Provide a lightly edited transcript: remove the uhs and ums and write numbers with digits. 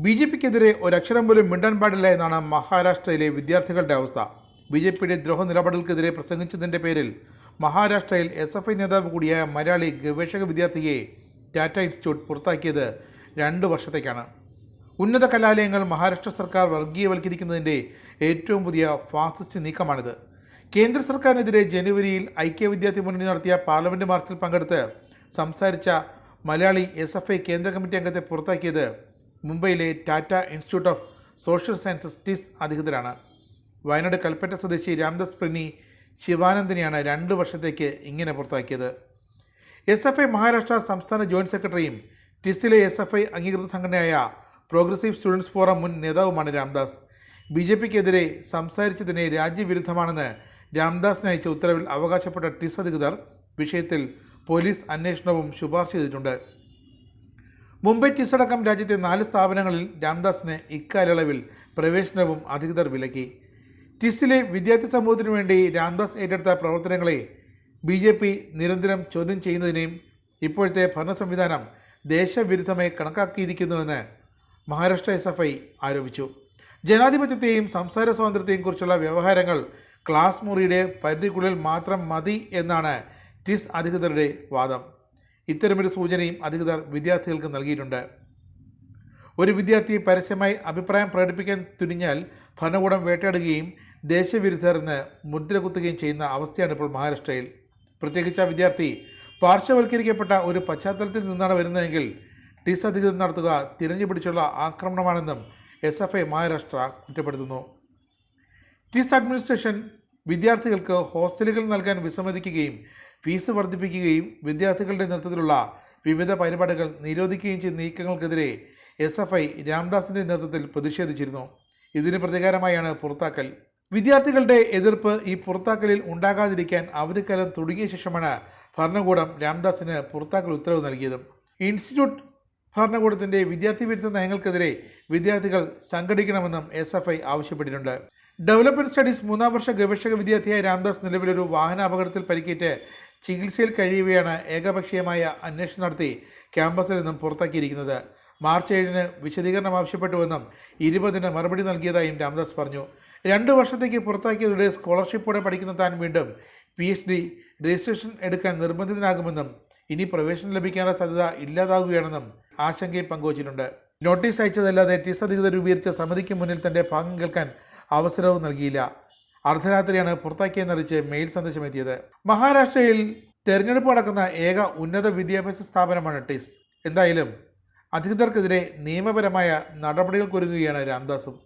ബി.ജെ.പിക്കെതിരെ ഒരക്ഷരം പോലും മിണ്ടാൻ പാടില്ല എന്നാണ് മഹാരാഷ്ട്രയിലെ വിദ്യാർത്ഥികളുടെ അവസ്ഥ. ബി.ജെ.പിയുടെ ദ്രോഹ നിലപാടുകൾക്കെതിരെ പ്രസംഗിച്ചതിൻ്റെ പേരിൽ മഹാരാഷ്ട്രയിൽ എസ്.എഫ്.ഐ നേതാവ് കൂടിയായ മലയാളി ഗവേഷക വിദ്യാർത്ഥിയെ ടാറ്റ ഇൻസ്റ്റിറ്റ്യൂട്ട് പുറത്താക്കിയത് 2 വർഷത്തേക്കാണ്. ഉന്നത കലാലയങ്ങൾ മഹാരാഷ്ട്ര സർക്കാർ വർഗീയവൽക്കരിക്കുന്നതിൻ്റെ ഏറ്റവും പുതിയ ഫാസിസ്റ്റ് നീക്കമാണിത്. കേന്ദ്ര സർക്കാരിനെതിരെ ജനുവരിയിൽ ഐക്യ വിദ്യാർത്ഥി മുന്നണി നടത്തിയ പാർലമെൻറ്റ് മാർച്ചിൽ പങ്കെടുത്ത് സംസാരിച്ച മലയാളി എസ്.എഫ്.ഐ കേന്ദ്ര കമ്മിറ്റി അംഗത്തെ പുറത്താക്കിയത് മുംബൈയിലെ Tata institute of social sciences TISS അധികൃതരാണ്. വയനാട് കൽപ്പറ്റ സ്വദേശി രാംദാസ് പ്രിനി ശിവാനന്ദിനെയാണ് 2 വർഷത്തേക്ക് ഇങ്ങനെ പുറത്താക്കിയത്. എസ്.എഫ്.ഐ മഹാരാഷ്ട്ര സംസ്ഥാന ജോയിൻറ്റ് സെക്രട്ടറിയും ടിസിലെ എസ്.എഫ്.ഐ അംഗീകൃത സംഘടനയായ പ്രോഗ്രസീവ് സ്റ്റുഡൻസ് ഫോറം മുൻ നേതാവുമാണ് രാംദാസ്. ബി.ജെ.പിക്കെതിരെ സംസാരിച്ചതിനെ രാജ്യവിരുദ്ധമാണെന്ന് രാംദാസിന് അയച്ച ഉത്തരവിൽ അവകാശപ്പെട്ട ടിസ് അധികൃതർ വിഷയത്തിൽ പോലീസ് അന്വേഷണവും ശുപാർശ ചെയ്തിട്ടുണ്ട്. മുംബൈ ടിസ് അടക്കം രാജ്യത്തെ 4 സ്ഥാപനങ്ങളിൽ രാംദാസിന് ഇക്കാലയളവിൽ പ്രവേശനവും അധികൃതർ വിലക്കി. ടിസിലെ വിദ്യാർത്ഥി സമൂഹത്തിനു വേണ്ടി രാംദാസ് ഏറ്റെടുത്ത പ്രവർത്തനങ്ങളെ ബി.ജെ.പി നിരന്തരം ചോദ്യം ചെയ്യുന്നതിനെയും ഇപ്പോഴത്തെ ഭരണ സംവിധാനം ദേശവിരുദ്ധമായി കണക്കാക്കിയിരിക്കുന്നുവെന്ന് മഹാരാഷ്ട്ര എസ്.എഫ്.ഐ ആരോപിച്ചു. ജനാധിപത്യത്തെയും സംസാര സ്വാതന്ത്ര്യത്തെയും കുറിച്ചുള്ള വ്യവഹാരങ്ങൾ ക്ലാസ് മുറിയുടെ പരിധിക്കുള്ളിൽ മാത്രം മതി എന്നാണ് ടിസ് അധികൃതരുടെ വാദം. ഇത്തരമൊരു സൂചനയും അധികൃതർ വിദ്യാർത്ഥികൾക്ക് നൽകിയിട്ടുണ്ട്. ഒരു വിദ്യാർത്ഥി പരസ്യമായി അഭിപ്രായം പ്രകടിപ്പിക്കാൻ തുനിഞ്ഞാൽ ഭരണകൂടം വേട്ടയാടുകയും ദേശവിരുദ്ധർ എന്ന് മുദ്ര കുത്തുകയും ചെയ്യുന്ന അവസ്ഥയാണ് ഇപ്പോൾ മഹാരാഷ്ട്രയിൽ. പ്രത്യേകിച്ച് ആ വിദ്യാർത്ഥി പാർശ്വവൽക്കരിക്കപ്പെട്ട ഒരു പശ്ചാത്തലത്തിൽ നിന്നാണ് വരുന്നതെങ്കിൽ ടിസ് അധികൃതർ നടത്തുക തിരഞ്ഞുപിടിച്ചുള്ള ആക്രമണമാണെന്നും എസ്.എഫ്.ഐ മഹാരാഷ്ട്ര കുറ്റപ്പെടുത്തുന്നു. ടിസ് അഡ്മിനിസ്ട്രേഷൻ വിദ്യാർത്ഥികൾക്ക് ഹോസ്റ്റലുകൾ നൽകാൻ വിസമ്മതിക്കുകയും ഫീസ് വർദ്ധിപ്പിക്കുകയും വിദ്യാർത്ഥികളുടെ നേതൃത്വത്തിലുള്ള വിവിധ പരിപാടികൾ നിരോധിക്കുകയും ചെയ്ത നീക്കങ്ങൾക്കെതിരെ എസ്.എഫ്.ഐ രാംദാസിൻ്റെ നേതൃത്വത്തിൽ പ്രതിഷേധിച്ചിരുന്നു. ഇതിന് പ്രതികാരമായാണ് പുറത്താക്കൽ. വിദ്യാർത്ഥികളുടെ എതിർപ്പ് ഈ പുറത്താക്കലിൽ ഉണ്ടാകാതിരിക്കാൻ അവധിക്കാലം തുടങ്ങിയ ശേഷമാണ് ഭരണകൂടം രാംദാസിന് പുറത്താക്കൽ ഉത്തരവ് നൽകിയത്. ഇൻസ്റ്റിറ്റ്യൂട്ട് ഭരണകൂടത്തിൻ്റെ വിദ്യാർത്ഥി വിരുദ്ധ നയങ്ങൾക്കെതിരെ വിദ്യാർത്ഥികൾ സംഘടിക്കണമെന്നും എസ്.എഫ്.ഐ ആവശ്യപ്പെട്ടിട്ടുണ്ട്. ഡെവലപ്മെൻറ്റ് സ്റ്റഡീസ് 3-ാം വർഷ ഗവേഷക വിദ്യാർത്ഥിയായ രാംദാസ് നിലവിലൊരു വാഹന അപകടത്തിൽ പരിക്കേറ്റ് ചികിത്സയിൽ കഴിയുകയാണ് ഏകപക്ഷീയമായ അന്വേഷണം നടത്തി ക്യാമ്പസിൽ നിന്നും പുറത്താക്കിയിരിക്കുന്നത്. മാർച്ച് 7-ന് വിശദീകരണം ആവശ്യപ്പെട്ടുവെന്നും 20-ന് മറുപടി നൽകിയതായും രാംദാസ് പറഞ്ഞു. 2 വർഷത്തേക്ക് പുറത്താക്കിയതോടെ സ്കോളർഷിപ്പോടെ പഠിക്കുന്ന താൻ വീണ്ടും PhD രജിസ്ട്രേഷൻ എടുക്കാൻ നിർബന്ധിതനാകുമെന്നും ഇനി പ്രവേശനം ലഭിക്കാനുള്ള സാധ്യത ഇല്ലാതാകുകയാണെന്നും ആശങ്കയും പങ്കുവച്ചിട്ടുണ്ട്. നോട്ടീസ് അയച്ചതല്ലാതെ ടിസ് അധികൃതർ രൂപീകരിച്ച സമിതിക്ക് മുന്നിൽ തൻ്റെ ഭാഗം കേൾക്കാൻ അവസരവും നൽകിയില്ല. അർദ്ധരാത്രിയാണ് പുറത്താക്കിയെന്നറിയിച്ച് മെയിൽ സന്ദേശം എത്തിയത്. മഹാരാഷ്ട്രയിൽ തെരഞ്ഞെടുപ്പ് നടക്കുന്ന ഏക ഉന്നത വിദ്യാഭ്യാസ സ്ഥാപനമാണ് ടിസ്. എന്തായാലും അധികൃതർക്കെതിരെ നിയമപരമായ നടപടികൾക്കൊരുങ്ങുകയാണ് രാംദാസും.